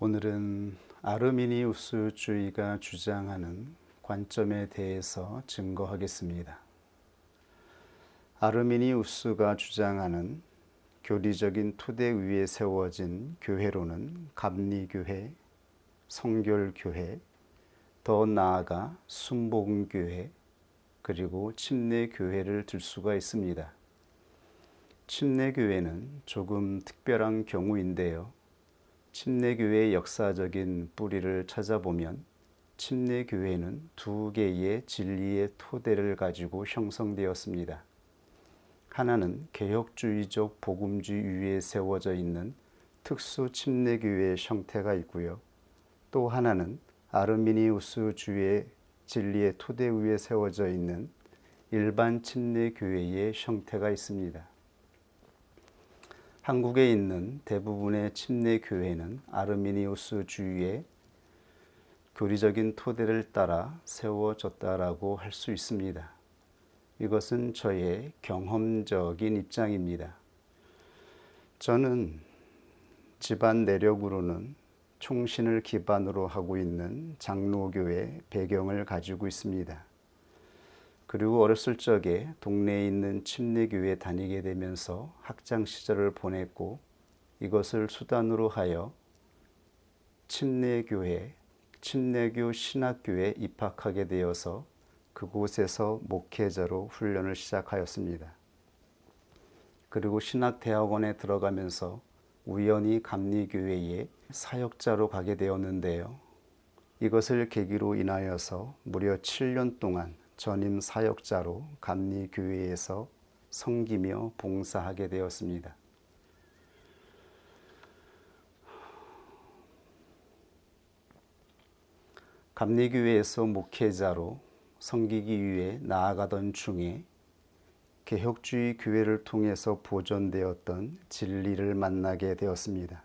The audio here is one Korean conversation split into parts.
오늘은 아르미니우스주의가 주장하는 관점에 대해서 증거하겠습니다. 아르미니우스가 주장하는 교리적인 토대 위에 세워진 교회로는 감리교회, 성결교회, 더 나아가 순복음교회, 그리고 침례교회를 들 수가 있습니다. 침례교회는 조금 특별한 경우인데요. 침례교회의 역사적인 뿌리를 찾아보면 침례교회는 두 개의 진리의 토대를 가지고 형성되었습니다. 하나는 개혁주의적 복음주의 위에 세워져 있는 특수 침례교회의 형태가 있고요. 또 하나는 아르미니우스주의 진리의 토대 위에 세워져 있는 일반 침례교회의 형태가 있습니다. 한국에 있는 대부분의 침례교회는 아르미니우스주의의 교리적인 토대를 따라 세워졌다라고 할 수 있습니다. 이것은 저의 경험적인 입장입니다. 저는 집안 내력으로는 총신을 기반으로 하고 있는 장로교회 배경을 가지고 있습니다. 그리고 어렸을 적에 동네에 있는 침례교회에 다니게 되면서 학창 시절을 보냈고 이것을 수단으로 하여 침례교회, 침례교 신학교에 입학하게 되어서 그곳에서 목회자로 훈련을 시작하였습니다. 그리고 신학대학원에 들어가면서 우연히 감리교회에 사역자로 가게 되었는데요. 이것을 계기로 인하여서 무려 7년 동안 전임 사역자로 감리교회에서 섬기며 봉사하게 되었습니다. 감리교회에서 목회자로 섬기기 위해 나아가던 중에 개혁주의 교회를 통해서 보존되었던 진리를 만나게 되었습니다.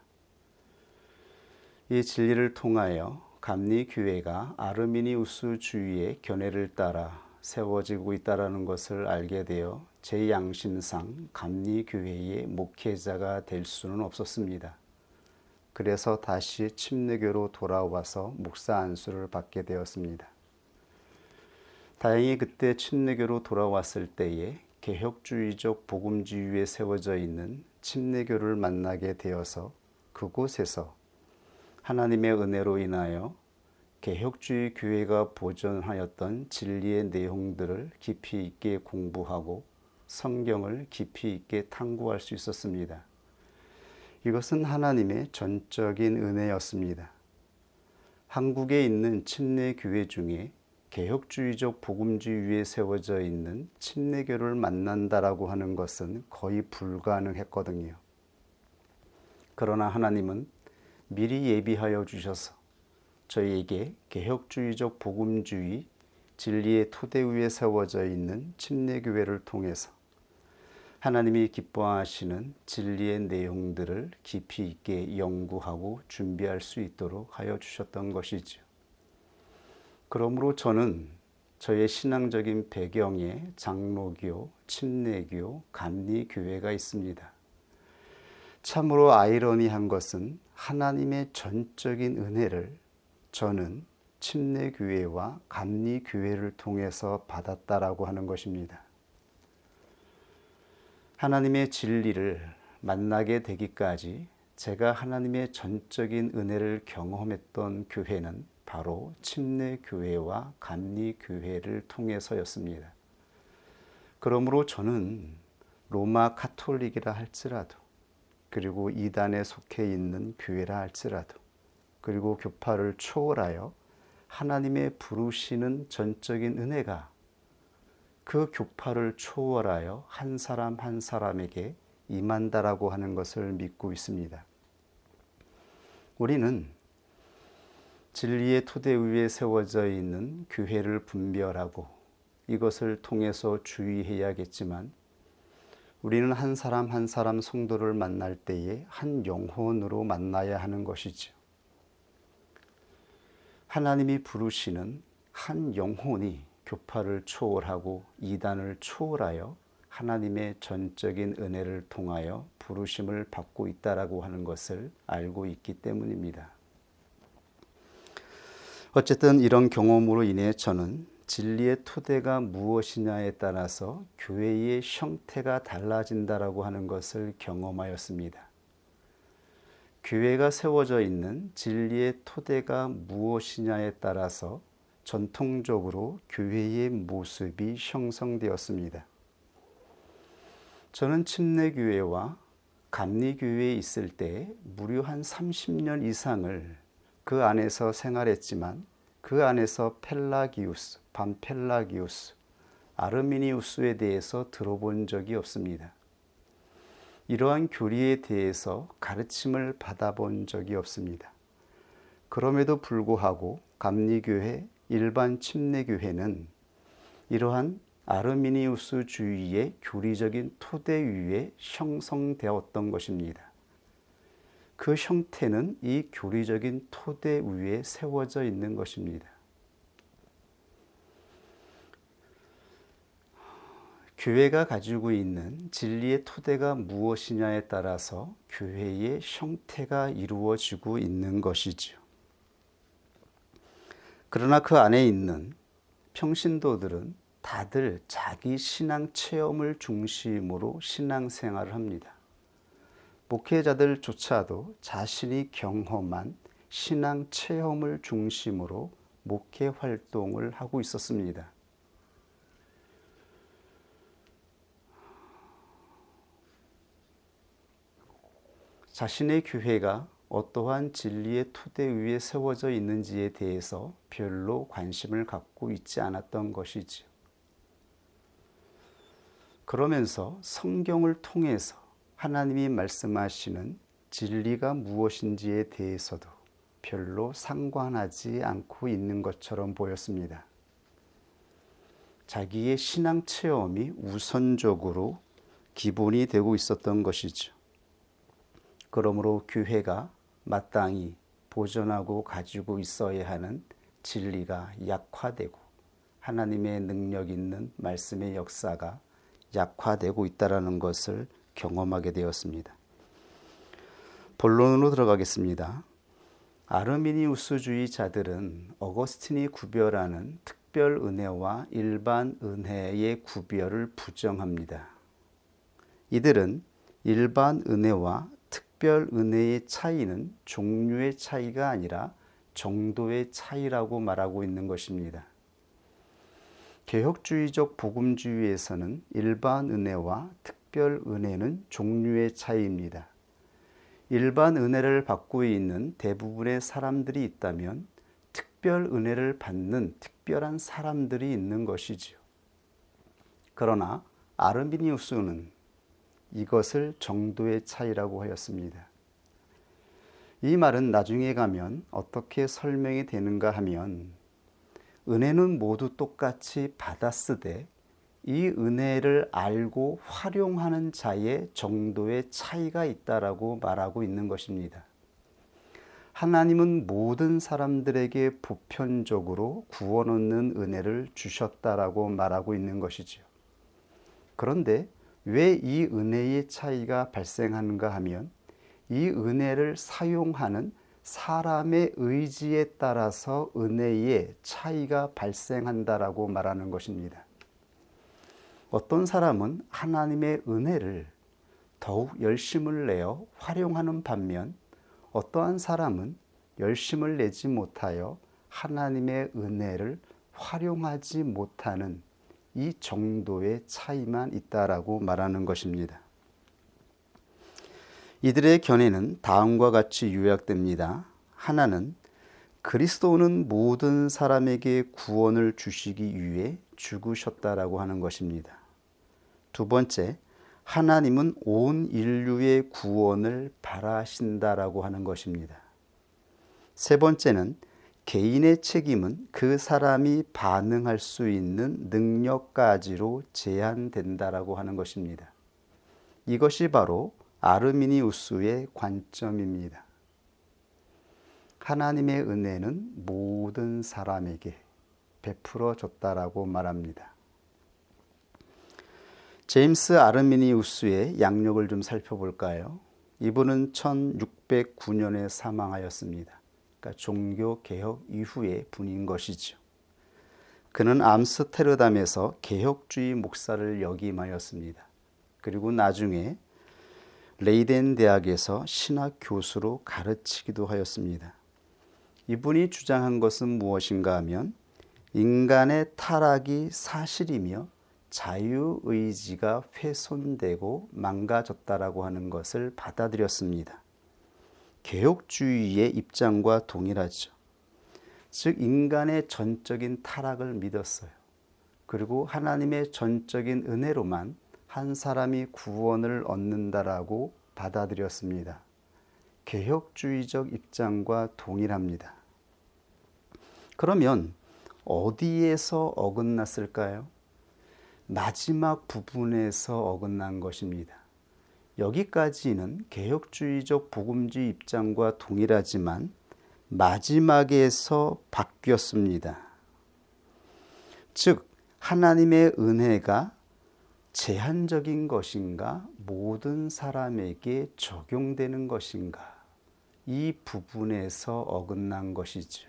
이 진리를 통하여 감리교회가 아르미니우스주의의 견해를 따라 세워지고 있다는 것을 알게 되어 제 양심상 감리교회의 목회자가 될 수는 없었습니다. 그래서 다시 침례교로 돌아와서 목사 안수를 받게 되었습니다. 다행히 그때 침례교로 돌아왔을 때에 개혁주의적 복음주의 위에 세워져 있는 침례교를 만나게 되어서 그곳에서 하나님의 은혜로 인하여 개혁주의 교회가 보존하였던 진리의 내용들을 깊이 있게 공부하고 성경을 깊이 있게 탐구할 수 있었습니다. 이것은 하나님의 전적인 은혜였습니다. 한국에 있는 침례교회 중에 개혁주의적 복음주의 위에 세워져 있는 침례교를 만난다라고 하는 것은 거의 불가능했거든요. 그러나 하나님은 미리 예비하여 주셔서 저희에게 개혁주의적 복음주의 진리의 토대 위에 세워져 있는 침례교회를 통해서 하나님이 기뻐하시는 진리의 내용들을 깊이 있게 연구하고 준비할 수 있도록 하여 주셨던 것이죠. 그러므로 저는 저의 신앙적인 배경에 장로교, 침례교, 감리교회가 있습니다. 참으로 아이러니한 것은 하나님의 전적인 은혜를 저는 침례교회와 감리교회를 통해서 받았다라고 하는 것입니다. 하나님의 진리를 만나게 되기까지 제가 하나님의 전적인 은혜를 경험했던 교회는 바로 침례교회와 감리교회를 통해서였습니다. 그러므로 저는 로마 카톨릭이라 할지라도 그리고 이단에 속해 있는 교회라 할지라도 그리고 교파를 초월하여 하나님의 부르시는 전적인 은혜가 그 교파를 초월하여 한 사람 한 사람에게 임한다라고 하는 것을 믿고 있습니다. 우리는 진리의 토대 위에 세워져 있는 교회를 분별하고 이것을 통해서 주의해야겠지만 우리는 한 사람 한 사람 성도를 만날 때에 한 영혼으로 만나야 하는 것이죠. 하나님이 부르시는 한 영혼이 교파를 초월하고 이단을 초월하여 하나님의 전적인 은혜를 통하여 부르심을 받고 있다라고 하는 것을 알고 있기 때문입니다. 어쨌든 이런 경험으로 인해 저는 진리의 토대가 무엇이냐에 따라서 교회의 형태가 달라진다라고 하는 것을 경험하였습니다. 교회가 세워져 있는 진리의 토대가 무엇이냐에 따라서 전통적으로 교회의 모습이 형성되었습니다. 저는 침례교회와 감리교회에 있을 때 무려 한 30년 이상을 그 안에서 생활했지만 그 안에서 펠라기우스, 반펠라기우스, 아르미니우스에 대해서 들어본 적이 없습니다. 이러한 교리에 대해서 가르침을 받아본 적이 없습니다. 그럼에도 불구하고 감리교회, 일반 침례교회는 이러한 아르미니우스주의의 교리적인 토대 위에 형성되었던 것입니다. 그 형태는 이 교리적인 토대 위에 세워져 있는 것입니다. 교회가 가지고 있는 진리의 토대가 무엇이냐에 따라서 교회의 형태가 이루어지고 있는 것이지요. 그러나 그 안에 있는 평신도들은 다들 자기 신앙 체험을 중심으로 신앙생활을 합니다. 목회자들조차도 자신이 경험한 신앙 체험을 중심으로 목회 활동을 하고 있었습니다. 자신의 교회가 어떠한 진리의 토대 위에 세워져 있는지에 대해서 별로 관심을 갖고 있지 않았던 것이지요. 그러면서 성경을 통해서 하나님이 말씀하시는 진리가 무엇인지에 대해서도 별로 상관하지 않고 있는 것처럼 보였습니다. 자기의 신앙 체험이 우선적으로 기본이 되고 있었던 것이죠. 그러므로 교회가 마땅히 보존하고 가지고 있어야 하는 진리가 약화되고 하나님의 능력 있는 말씀의 역사가 약화되고 있다는 것을 경험하게 되었습니다. 본론으로 들어가겠습니다. 아르미니우스주의자들은 어거스틴이 구별하는 특별 은혜와 일반 은혜의 구별을 부정합니다. 이들은 일반 은혜와 특별 은혜의 차이는 종류의 차이가 아니라 정도의 차이라고 말하고 있는 것입니다. 개혁주의적 복음주의에서는 일반 은혜와 특별 은혜는 종류의 차이입니다. 일반 은혜를 받고 있는 대부분의 사람들이 있다면 특별 은혜를 받는 특별한 사람들이 있는 것이지요. 그러나 아르미니우스는 이것을 정도의 차이라고 하였습니다. 이 말은 나중에 가면 어떻게 설명이 되는가 하면 은혜는 모두 똑같이 받았으되 이 은혜를 알고 활용하는 자의 정도의 차이가 있다라고 말하고 있는 것입니다. 하나님은 모든 사람들에게 보편적으로 구원 얻는 은혜를 주셨다라고 말하고 있는 것이지요. 그런데 왜 이 은혜의 차이가 발생하는가 하면 이 은혜를 사용하는 사람의 의지에 따라서 은혜의 차이가 발생한다라고 말하는 것입니다. 어떤 사람은 하나님의 은혜를 더욱 열심을 내어 활용하는 반면 어떠한 사람은 열심을 내지 못하여 하나님의 은혜를 활용하지 못하는 이 정도의 차이만 있다라고 말하는 것입니다. 이들의 견해는 다음과 같이 요약됩니다. 하나는 그리스도는 모든 사람에게 구원을 주시기 위해 죽으셨다라고 하는 것입니다. 두 번째, 하나님은 온 인류의 구원을 바라신다라고 하는 것입니다. 세 번째는 개인의 책임은 그 사람이 반응할 수 있는 능력까지로 제한된다라고 하는 것입니다. 이것이 바로 아르미니우스의 관점입니다. 하나님의 은혜는 모든 사람에게 베풀어졌다라고 말합니다. 제임스 아르미니우스의 양력을 좀 살펴볼까요? 이분은 1609년에 사망하였습니다. 그러니까 종교 개혁 이후의 분인 것이죠. 그는 암스테르담에서 개혁주의 목사를 역임하였습니다. 그리고 나중에 레이덴 대학에서 신학 교수로 가르치기도 하였습니다. 이분이 주장한 것은 무엇인가 하면 인간의 타락이 사실이며 자유의지가 훼손되고 망가졌다라고 하는 것을 받아들였습니다. 개혁주의의 입장과 동일하죠. 즉 인간의 전적인 타락을 믿었어요. 그리고 하나님의 전적인 은혜로만 한 사람이 구원을 얻는다라고 받아들였습니다. 개혁주의적 입장과 동일합니다. 그러면 어디에서 어긋났을까요? 마지막 부분에서 어긋난 것입니다. 여기까지는 개혁주의적 복음주의 입장과 동일하지만 마지막에서 바뀌었습니다. 즉 하나님의 은혜가 제한적인 것인가 모든 사람에게 적용되는 것인가 이 부분에서 어긋난 것이죠.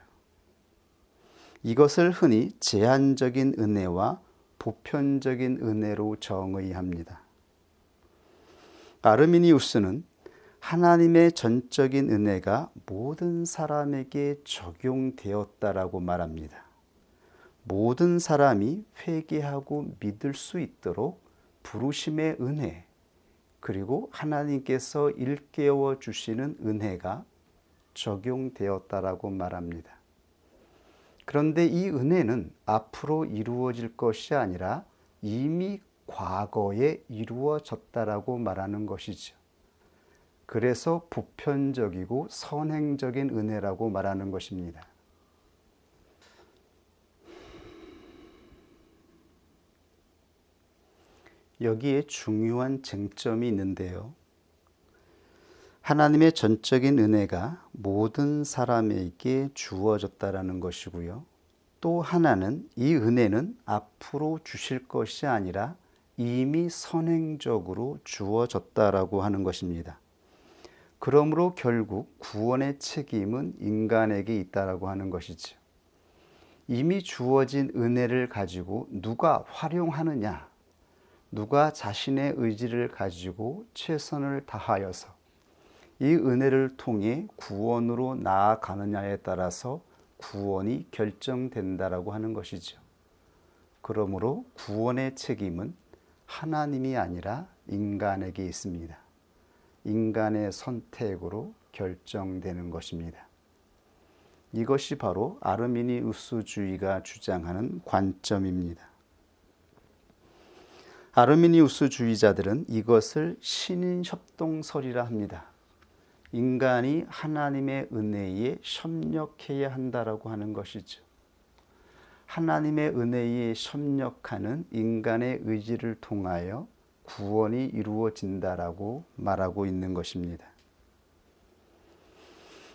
이것을 흔히 제한적인 은혜와 보편적인 은혜로 정의합니다. 아르미니우스는 하나님의 전적인 은혜가 모든 사람에게 적용되었다라고 말합니다. 모든 사람이 회개하고 믿을 수 있도록 부르심의 은혜, 그리고 하나님께서 일깨워 주시는 은혜가 적용되었다라고 말합니다. 그런데 이 은혜는 앞으로 이루어질 것이 아니라 이미 과거에 이루어졌다라고 말하는 것이죠. 그래서 보편적이고 선행적인 은혜라고 말하는 것입니다. 여기에 중요한 쟁점이 있는데요. 하나님의 전적인 은혜가 모든 사람에게 주어졌다라는 것이고요. 또 하나는 이 은혜는 앞으로 주실 것이 아니라 이미 선행적으로 주어졌다라고 하는 것입니다. 그러므로 결국 구원의 책임은 인간에게 있다라고 하는 것이죠. 이미 주어진 은혜를 가지고 누가 활용하느냐, 누가 자신의 의지를 가지고 최선을 다하여서 이 은혜를 통해 구원으로 나아가느냐에 따라서 구원이 결정된다라고 하는 것이죠. 그러므로 구원의 책임은 하나님이 아니라 인간에게 있습니다. 인간의 선택으로 결정되는 것입니다. 이것이 바로 아르미니우스주의가 주장하는 관점입니다. 아르미니우스주의자들은 이것을 신인협동설이라 합니다. 인간이 하나님의 은혜에 협력해야 한다라고 하는 것이죠. 하나님의 은혜에 협력하는 인간의 의지를 통하여 구원이 이루어진다라고 말하고 있는 것입니다.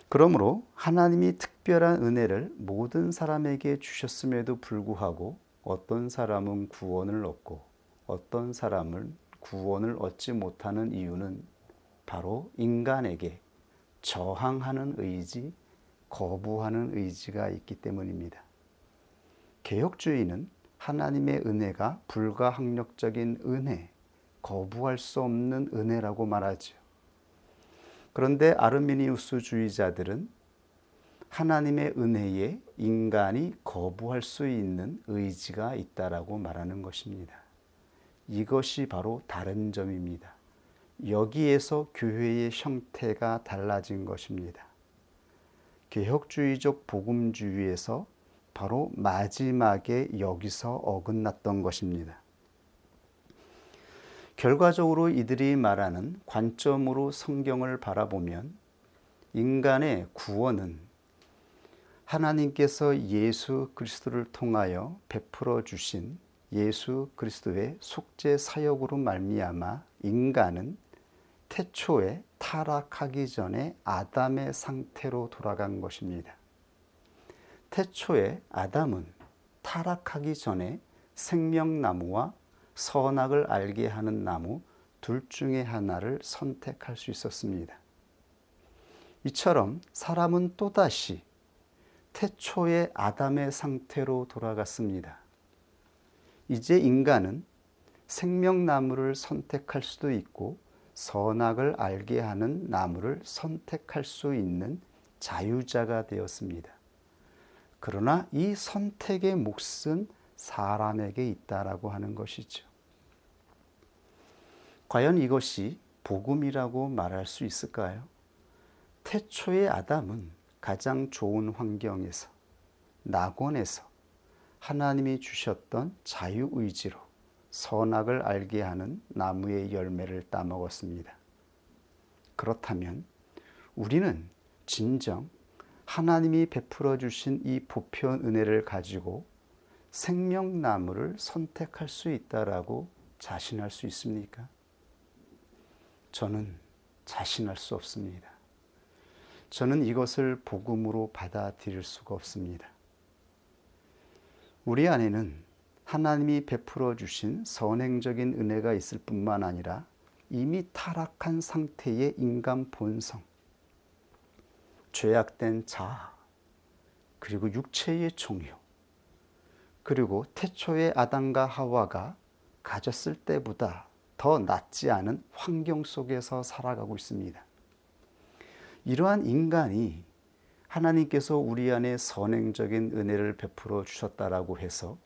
그러므로 하나님이 특별한 은혜를 모든 사람에게 주셨음에도 불구하고 어떤 사람은 구원을 얻고 어떤 사람은 구원을 얻지 못하는 이유는 바로 인간에게 저항하는 의지, 거부하는 의지가 있기 때문입니다. 개혁주의는 하나님의 은혜가 불가항력적인 은혜, 거부할 수 없는 은혜라고 말하죠. 그런데 아르미니우스주의자들은 하나님의 은혜에 인간이 거부할 수 있는 의지가 있다라고 말하는 것입니다. 이것이 바로 다른 점입니다. 여기에서 교회의 형태가 달라진 것입니다. 개혁주의적 복음주의에서 바로 마지막에 여기서 어긋났던 것입니다. 결과적으로 이들이 말하는 관점으로 성경을 바라보면 인간의 구원은 하나님께서 예수 그리스도를 통하여 베풀어 주신 예수 그리스도의 속죄 사역으로 말미암아 인간은 태초에 타락하기 전에 아담의 상태로 돌아간 것입니다. 태초에 아담은 타락하기 전에 생명나무와 선악을 알게 하는 나무 둘 중에 하나를 선택할 수 있었습니다. 이처럼 사람은 또다시 태초의 아담의 상태로 돌아갔습니다. 이제 인간은 생명나무를 선택할 수도 있고 선악을 알게 하는 나무를 선택할 수 있는 자유자가 되었습니다. 그러나 이 선택의 몫은 사람에게 있다라고 하는 것이죠. 과연 이것이 복음이라고 말할 수 있을까요? 태초의 아담은 가장 좋은 환경에서, 낙원에서 하나님이 주셨던 자유의지로 선악을 알게 하는 나무의 열매를 따먹었습니다. 그렇다면 우리는 진정 하나님이 베풀어 주신 이 보편 은혜를 가지고 생명나무를 선택할 수 있다라고 자신할 수 있습니까? 저는 자신할 수 없습니다. 저는 이것을 복음으로 받아들일 수가 없습니다. 우리 안에는 하나님이 베풀어 주신 선행적인 은혜가 있을 뿐만 아니라 이미 타락한 상태의 인간 본성, 죄악된 자아, 그리고 육체의 종교, 그리고 태초의 아담과 하와가 가졌을 때보다 더 낫지 않은 환경 속에서 살아가고 있습니다. 이러한 인간이 하나님께서 우리 안에 선행적인 은혜를 베풀어 주셨다라고 해서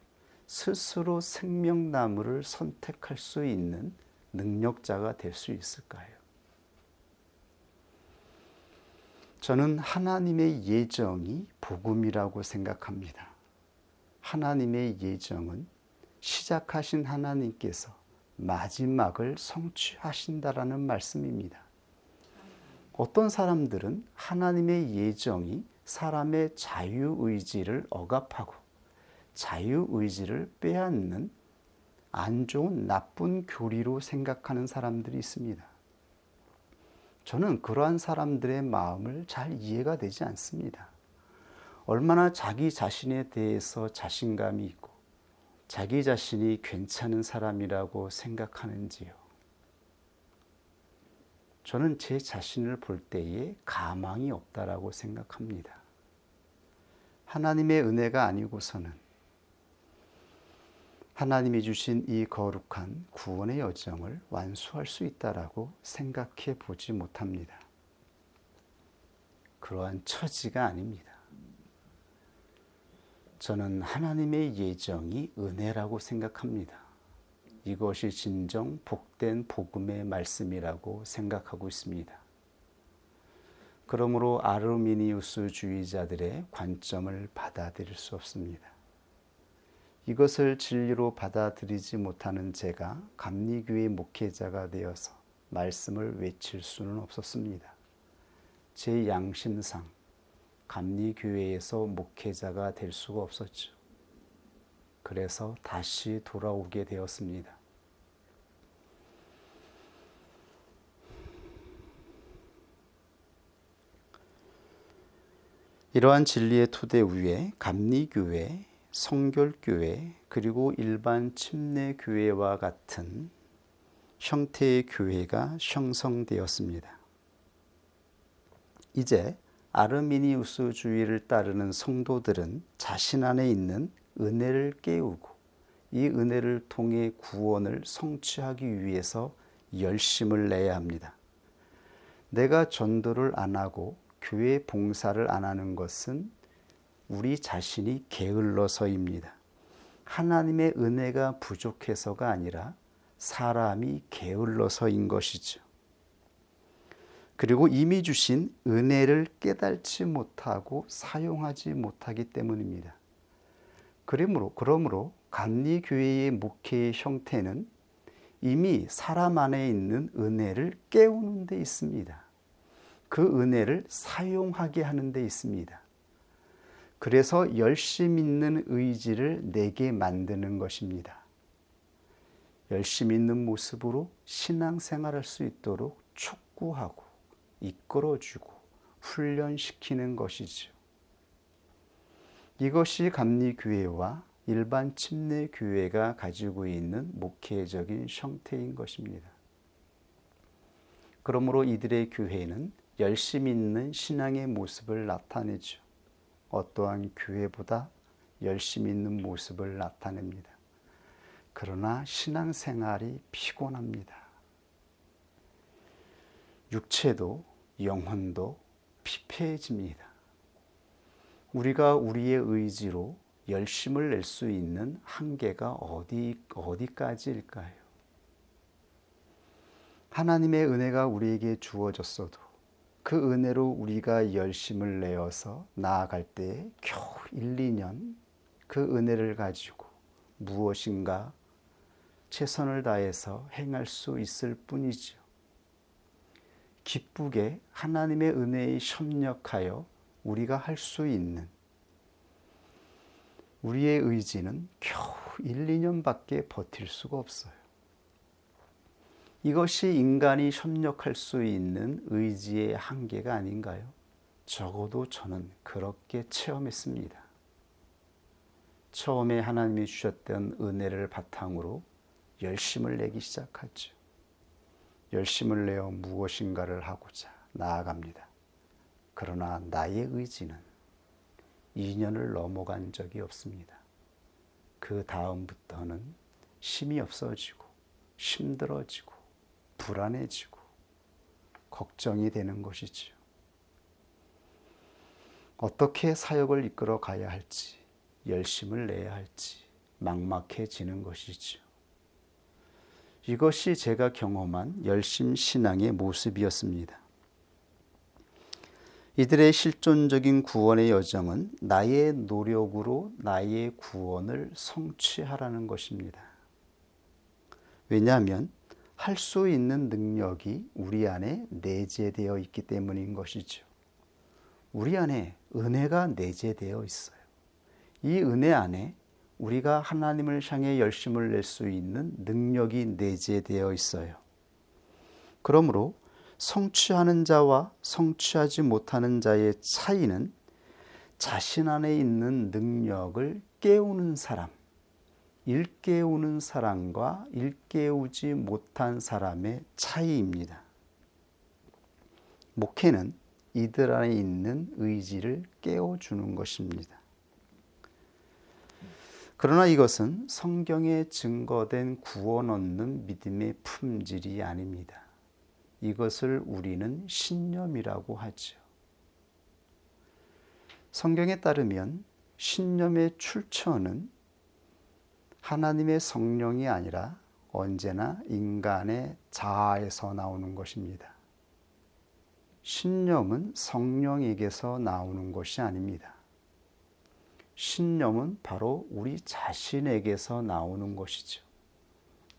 스스로 생명나무를 선택할 수 있는 능력자가 될 수 있을까요? 저는 하나님의 예정이 복음이라고 생각합니다. 하나님의 예정은 시작하신 하나님께서 마지막을 성취하신다라는 말씀입니다. 어떤 사람들은 하나님의 예정이 사람의 자유의지를 억압하고 자유의지를 빼앗는 안 좋은 나쁜 교리로 생각하는 사람들이 있습니다. 저는 그러한 사람들의 마음을 잘 이해가 되지 않습니다. 얼마나 자기 자신에 대해서 자신감이 있고 자기 자신이 괜찮은 사람이라고 생각하는지요. 저는 제 자신을 볼 때에 가망이 없다라고 생각합니다. 하나님의 은혜가 아니고서는 하나님이 주신 이 거룩한 구원의 여정을 완수할 수 있다라고 생각해 보지 못합니다. 그러한 처지가 아닙니다. 저는 하나님의 예정이 은혜라고 생각합니다. 이것이 진정 복된 복음의 말씀이라고 생각하고 있습니다. 그러므로 아르미니우스주의자들의 관점을 받아들일 수 없습니다. 이것을 진리로 받아들이지 못하는 제가 감리교회 목회자가 되어서 말씀을 외칠 수는 없었습니다. 제 양심상 감리교회에서 목회자가 될 수가 없었죠. 그래서 다시 돌아오게 되었습니다. 이러한 진리의 토대 위에 감리교회, 성결교회, 그리고 일반 침례교회와 같은 형태의 교회가 형성되었습니다. 이제 아르미니우스주의를 따르는 성도들은 자신 안에 있는 은혜를 깨우고 이 은혜를 통해 구원을 성취하기 위해서 열심을 내야 합니다. 내가 전도를 안 하고 교회 봉사를 안 하는 것은 우리 자신이 게을러서입니다. 하나님의 은혜가 부족해서가 아니라 사람이 게을러서인 것이죠. 그리고 이미 주신 은혜를 깨닫지 못하고 사용하지 못하기 때문입니다. 그러므로 감리교회의 목회의 형태는 이미 사람 안에 있는 은혜를 깨우는 데 있습니다. 그 은혜를 사용하게 하는 데 있습니다. 그래서 열심 있는 의지를 내게 만드는 것입니다. 열심 있는 모습으로 신앙생활할 수 있도록 촉구하고 이끌어주고 훈련시키는 것이죠. 이것이 감리교회와 일반 침례교회가 가지고 있는 목회적인 형태인 것입니다. 그러므로 이들의 교회는 열심 있는 신앙의 모습을 나타내죠. 어떠한 교회보다 열심히 있는 모습을 나타냅니다. 그러나 신앙생활이 피곤합니다. 육체도 영혼도 피폐해집니다. 우리가 우리의 의지로 열심을 낼 수 있는 한계가 어디까지일까요? 하나님의 은혜가 우리에게 주어졌어도 그 은혜로 우리가 열심을 내어서 나아갈 때에 겨우 1, 2년 그 은혜를 가지고 무엇인가 최선을 다해서 행할 수 있을 뿐이죠. 기쁘게 하나님의 은혜에 협력하여 우리가 할 수 있는 우리의 의지는 겨우 1, 2년밖에 버틸 수가 없어요. 이것이 인간이 협력할 수 있는 의지의 한계가 아닌가요? 적어도 저는 그렇게 체험했습니다. 처음에 하나님이 주셨던 은혜를 바탕으로 열심을 내기 시작하죠. 열심을 내어 무엇인가를 하고자 나아갑니다. 그러나 나의 의지는 2년을 넘어간 적이 없습니다. 그 다음부터는 힘이 없어지고 힘들어지고 불안해지고 걱정이 되는 것이지요. 어떻게 사역을 이끌어 가야 할지, 열심을 내야 할지 막막해지는 것이지요. 이것이 제가 경험한 열심 신앙의 모습이었습니다. 이들의 실존적인 구원의 여정은 나의 노력으로 나의 구원을 성취하라는 것입니다. 왜냐하면 할 수 있는 능력이 우리 안에 내재되어 있기 때문인 것이죠. 우리 안에 은혜가 내재되어 있어요. 이 은혜 안에 우리가 하나님을 향해 열심을 낼 수 있는 능력이 내재되어 있어요. 그러므로 성취하는 자와 성취하지 못하는 자의 차이는 자신 안에 있는 능력을 깨우는 사람, 일깨우는 사람과 일깨우지 못한 사람의 차이입니다. 목회는 이들 안에 있는 의지를 깨워주는 것입니다. 그러나 이것은 성경에 증거된 구원 얻는 믿음의 품질이 아닙니다. 이것을 우리는 신념이라고 하죠. 성경에 따르면 신념의 출처는 하나님의 성령이 아니라 언제나 인간의 자아에서 나오는 것입니다. 신념은 성령에게서 나오는 것이 아닙니다. 신념은 바로 우리 자신에게서 나오는 것이죠.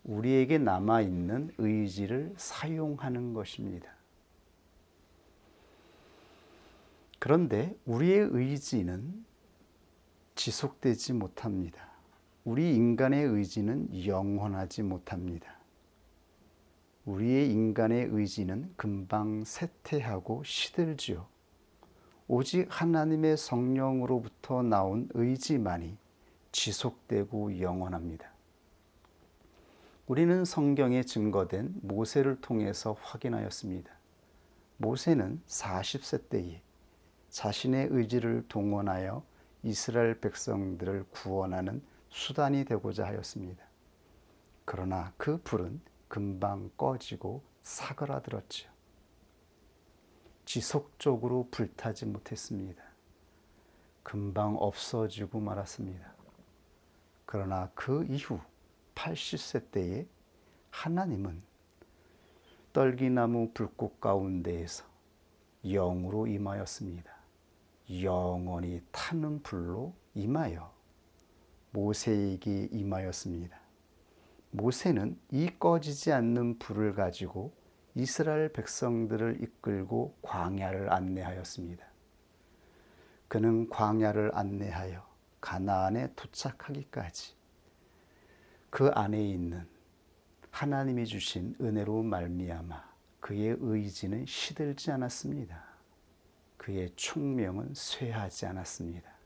우리에게 남아있는 의지를 사용하는 것입니다. 그런데 우리의 의지는 지속되지 못합니다. 우리 인간의 의지는 영원하지 못합니다. 우리의 인간의 의지는 금방 쇠퇴하고 시들지요. 오직 하나님의 성령으로부터 나온 의지만이 지속되고 영원합니다. 우리는 성경에 증거된 모세를 통해서 확인하였습니다. 모세는 40세 때에 자신의 의지를 동원하여 이스라엘 백성들을 구원하는 수단이 되고자 하였습니다. 그러나 그 불은 금방 꺼지고 사그라들었지요. 지속적으로 불타지 못했습니다. 금방 없어지고 말았습니다. 그러나 그 이후 80세 때에 하나님은 떨기나무 불꽃 가운데에서 영으로 임하였습니다. 영원히 타는 불로 임하여 모세에게 임하였습니다. 모세는 이 꺼지지 않는 불을 가지고 이스라엘 백성들을 이끌고 광야를 안내하였습니다. 그는 광야를 안내하여 가나안에 도착하기까지 그 안에 있는 하나님이 주신 은혜로 말미암아 그의 의지는 시들지 않았습니다. 그의 총명은 쇠하지 않았습니다.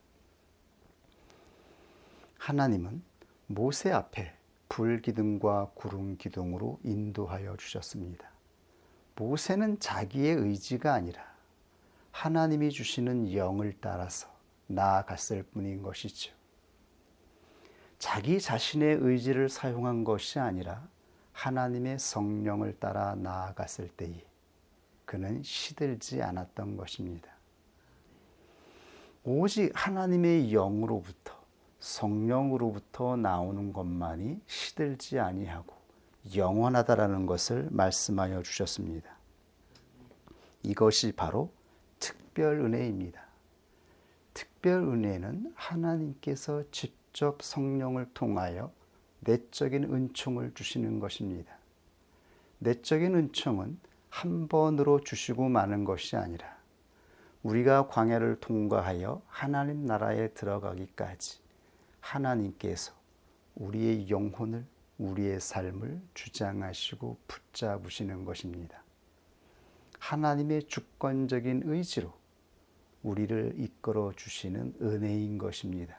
하나님은 모세 앞에 불기둥과 구름기둥으로 인도하여 주셨습니다. 모세는 자기의 의지가 아니라 하나님이 주시는 영을 따라서 나아갔을 뿐인 것이죠. 자기 자신의 의지를 사용한 것이 아니라 하나님의 성령을 따라 나아갔을 때에 그는 시들지 않았던 것입니다. 오직 하나님의 영으로부터 성령으로부터 나오는 것만이 시들지 아니하고 영원하다라는 것을 말씀하여 주셨습니다. 이것이 바로 특별 은혜입니다. 특별 은혜는 하나님께서 직접 성령을 통하여 내적인 은총을 주시는 것입니다. 내적인 은총은 한 번으로 주시고 마는 것이 아니라 우리가 광야를 통과하여 하나님 나라에 들어가기까지 하나님께서 우리의 영혼을, 우리의 삶을 주장하시고 붙잡으시는 것입니다. 하나님의 주권적인 의지로 우리를 이끌어 주시는 은혜인 것입니다.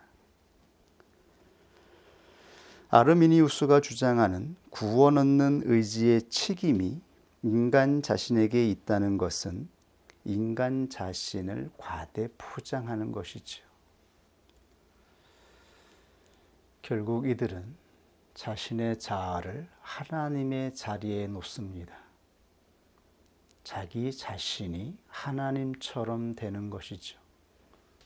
아르미니우스가 주장하는 구원 얻는 의지의 책임이 인간 자신에게 있다는 것은 인간 자신을 과대 포장하는 것이죠. 결국 이들은 자신의 자아를 하나님의 자리에 놓습니다. 자기 자신이 하나님처럼 되는 것이죠.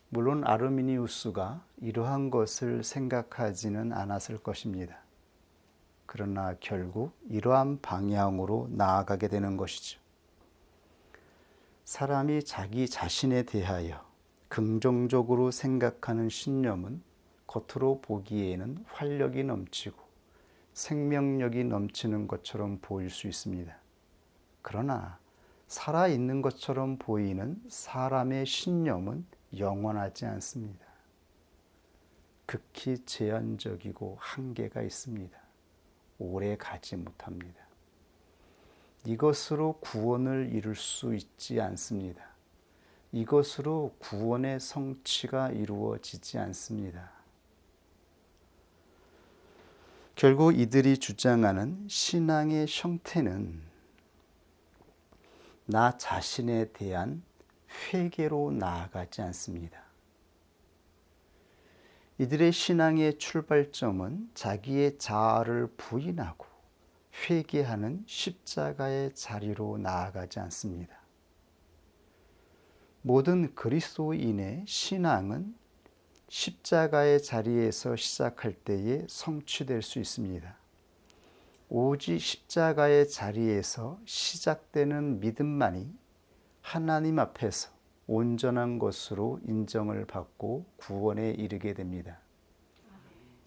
물론 아르미니우스가 이러한 것을 생각하지는 않았을 것입니다. 그러나 결국 이러한 방향으로 나아가게 되는 것이죠. 사람이 자기 자신에 대하여 긍정적으로 생각하는 신념은 겉으로 보기에는 활력이 넘치고 생명력이 넘치는 것처럼 보일 수 있습니다. 그러나 살아있는 것처럼 보이는 사람의 신념은 영원하지 않습니다. 극히 제한적이고 한계가 있습니다. 오래 가지 못합니다. 이것으로 구원을 이룰 수 있지 않습니다. 이것으로 구원의 성취가 이루어지지 않습니다. 결국 이들이 주장하는 신앙의 형태는 나 자신에 대한 회개로 나아가지 않습니다. 이들의 신앙의 출발점은 자기의 자아를 부인하고 회개하는 십자가의 자리로 나아가지 않습니다. 모든 그리스도인의 신앙은 십자가의 자리에서 시작할 때에 성취될 수 있습니다. 오직 십자가의 자리에서 시작되는 믿음만이 하나님 앞에서 온전한 것으로 인정을 받고 구원에 이르게 됩니다.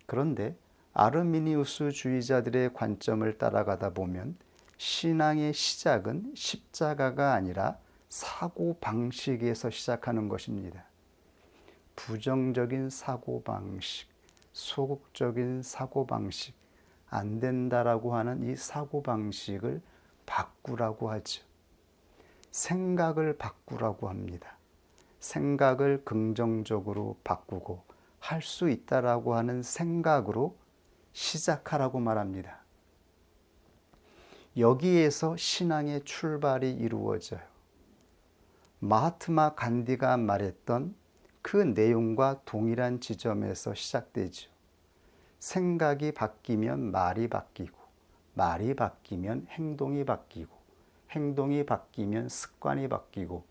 그런데 아르미니우스 주의자들의 관점을 따라가다 보면 신앙의 시작은 십자가가 아니라 사고방식에서 시작하는 것입니다. 부정적인 사고방식, 소극적인 사고방식, 안 된다라고 하는 이 사고방식을 바꾸라고 하죠. 생각을 바꾸라고 합니다. 생각을 긍정적으로 바꾸고 할 수 있다라고 하는 생각으로 시작하라고 말합니다. 여기에서 신앙의 출발이 이루어져요. 마하트마 간디가 말했던 그 내용과 동일한 지점에서 시작되죠. 생각이 바뀌면 말이 바뀌고, 말이 바뀌면 행동이 바뀌고, 행동이 바뀌면 습관이 바뀌고,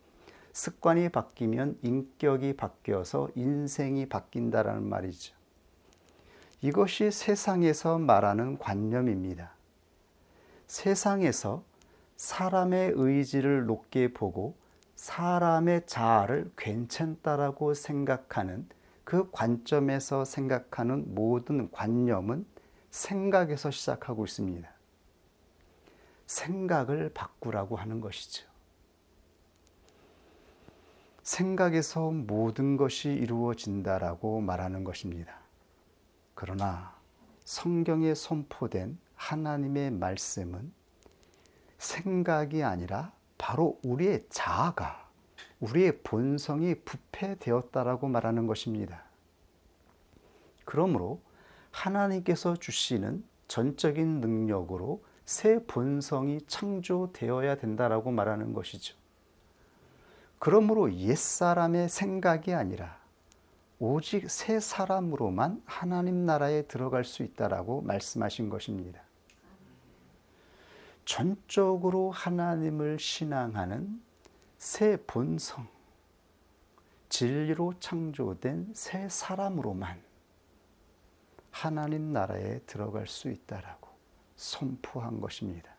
습관이 바뀌면 인격이 바뀌어서 인생이 바뀐다라는 말이죠. 이것이 세상에서 말하는 관념입니다. 세상에서 사람의 의지를 높게 보고 사람의 자아를 괜찮다라고 생각하는 그 관점에서 생각하는 모든 관념은 생각에서 시작하고 있습니다. 생각을 바꾸라고 하는 것이죠. 생각에서 모든 것이 이루어진다라고 말하는 것입니다. 그러나 성경에 선포된 하나님의 말씀은 생각이 아니라 바로 우리의 자아가, 우리의 본성이 부패되었다라고 말하는 것입니다. 그러므로 하나님께서 주시는 전적인 능력으로 새 본성이 창조되어야 된다라고 말하는 것이죠. 그러므로 옛사람의 생각이 아니라 오직 세 사람으로만 하나님 나라에 들어갈 수 있다라고 말씀하신 것입니다. 전적으로 하나님을 신앙하는 새 본성, 진리로 창조된 새 사람으로만 하나님 나라에 들어갈 수 있다라고 선포한 것입니다.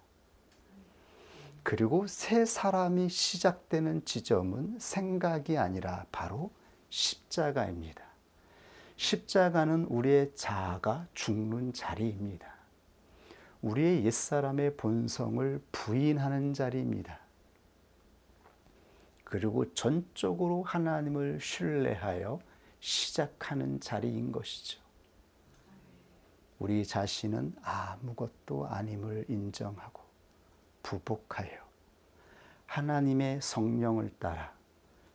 그리고 새 사람이 시작되는 지점은 생각이 아니라 바로 십자가입니다. 십자가는 우리의 자아가 죽는 자리입니다. 우리의 옛사람의 본성을 부인하는 자리입니다. 그리고 전적으로 하나님을 신뢰하여 시작하는 자리인 것이죠. 우리 자신은 아무것도 아님을 인정하고 부복하여 하나님의 성령을 따라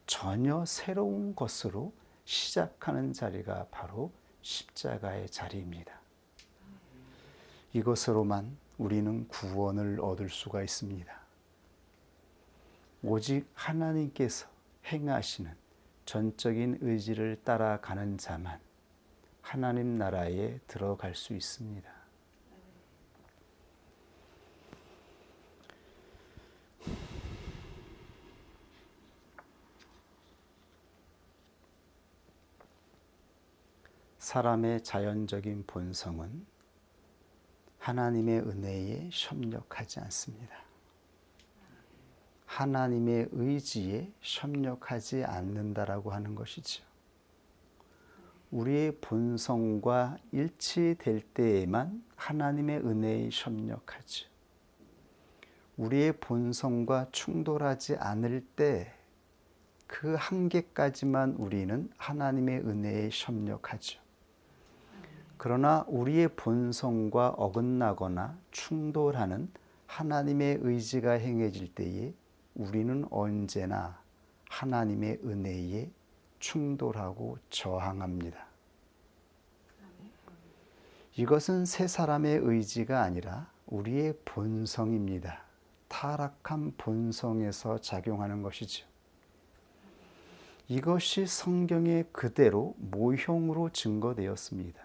전혀 새로운 것으로 시작하는 자리가 바로 십자가의 자리입니다. 이것으로만 우리는 구원을 얻을 수가 있습니다. 오직 하나님께서 행하시는 전적인 의지를 따라가는 자만 하나님 나라에 들어갈 수 있습니다. 사람의 자연적인 본성은 하나님의 은혜에 협력하지 않습니다. 하나님의 의지에 협력하지 않는다라고 하는 것이죠. 우리의 본성과 일치될 때에만 하나님의 은혜에 협력하죠. 우리의 본성과 충돌하지 않을 때 그 한계까지만 우리는 하나님의 은혜에 협력하죠. 그러나 우리의 본성과 어긋나거나 충돌하는 하나님의 의지가 행해질 때에 우리는 언제나 하나님의 은혜에 충돌하고 저항합니다. 이것은 새 사람의 의지가 아니라 우리의 본성입니다. 타락한 본성에서 작용하는 것이죠. 이것이 성경에 그대로 모형으로 증거되었습니다.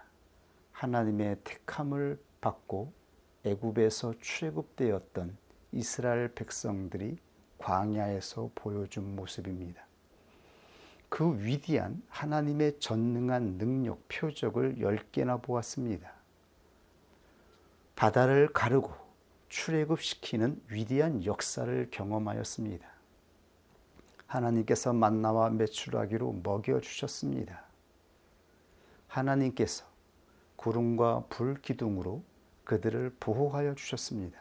하나님의 택함을 받고 애굽에서 출애굽되었던 이스라엘 백성들이 광야에서 보여준 모습입니다. 그 위대한 하나님의 전능한 능력 표적을 10개나 보았습니다. 바다를 가르고 출애굽시키는 위대한 역사를 경험하였습니다. 하나님께서 만나와 메추라기로 먹여주셨습니다. 하나님께서 구름과 불 기둥으로 그들을 보호하여 주셨습니다.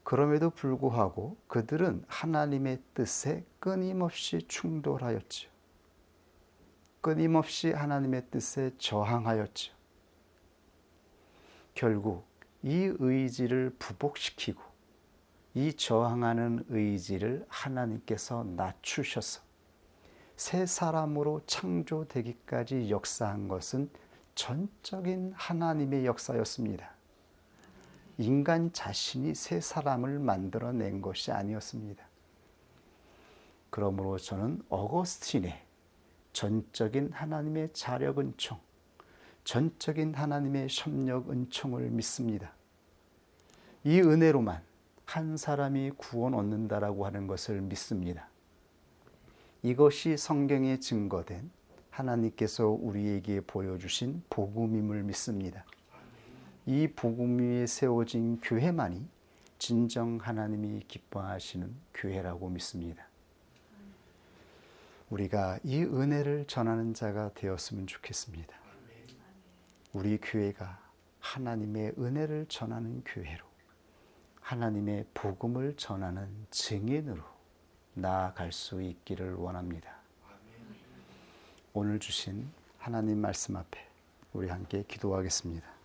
그럼에도 불구하고 그들은 하나님의 뜻에 끊임없이 충돌하였죠. 끊임없이 하나님의 뜻에 저항하였죠. 결국 이 의지를 부복시키고 이 저항하는 의지를 하나님께서 낮추셔서 새 사람으로 창조되기까지 역사한 것은 전적인 하나님의 역사였습니다. 인간 자신이 새 사람을 만들어낸 것이 아니었습니다. 그러므로 저는 어거스틴의 전적인 하나님의 자력 은총, 전적인 하나님의 협력 은총을 믿습니다. 이 은혜로만 한 사람이 구원 얻는다라고 하는 것을 믿습니다. 이것이 성경에 증거된 하나님께서 우리에게 보여주신 복음임을 믿습니다. 이 복음 위에 세워진 교회만이 진정 하나님이 기뻐하시는 교회라고 믿습니다. 우리가 이 은혜를 전하는 자가 되었으면 좋겠습니다. 우리 교회가 하나님의 은혜를 전하는 교회로 하나님의 복음을 전하는 증인으로 나아갈 수 있기를 원합니다. 오늘 주신 하나님 말씀 앞에 우리 함께 기도하겠습니다.